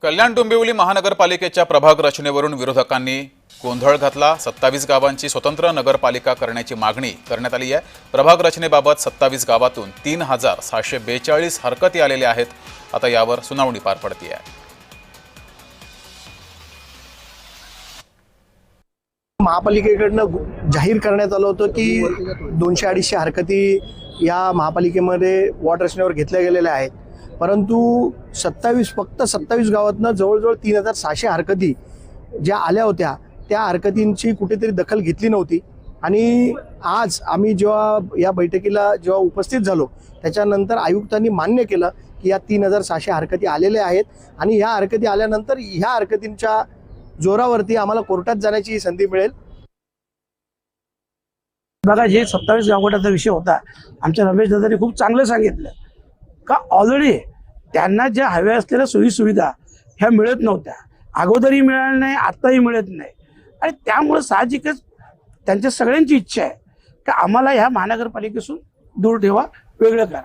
कल्याण डोंबिवली महानगरपालिकेच्या प्रभाग रचनेवरून विरोधकांनी गोंधळ घातला। 27 गावांची स्वतंत्र नगरपालिका करण्याची मागणी करण्यात आली आहे। प्रभाग रचनेबाबत 27 गावातून 3642 हरकती आलेल्या आहेत। आता यावर सुनावणी पार पडते आहे। महापालिकेकडनं जाहीर करण्यात आलं होतं की 200-250 हरकती या महापालिकेमध्ये वॉर्ड रचनेवर घेतल्या गेलेल्या आहेत, परंतु फक्त 27 गावातनं जवळजवळ 3600 हरकती ज्या आल्या होत्या त्या हरकतींची कुठेतरी दखल घेतली नव्हती। आणि आज आम्ही जेव्हा या बैठकीला उपस्थित झालो त्याच्यानंतर आयुक्तांनी मान्य केलं की या 3600 हरकती आलेल्या आहेत आणि ह्या हरकती आल्यानंतर ह्या हरकतींच्या जोरावरती आम्हाला कोर्टात जाण्याची संधी मिळेल। बघा, जे 27 गावगटाचा विषय होता, आमच्या रमेश दादांनी खूप चांगलं सांगितलं का ऑलरेडी त्यांना ज्या हव्या असलेल्या सोयी सुविधा ह्या मिळत नव्हत्या, अगोदरही मिळाल्या नाही, आत्ताही मिळत नाही। आणि त्यामुळे साहजिकच त्यांच्या सगळ्यांची इच्छा आहे की आम्हाला ह्या महानगरपालिकेपासून दूर ठेवा, वेगळं करा।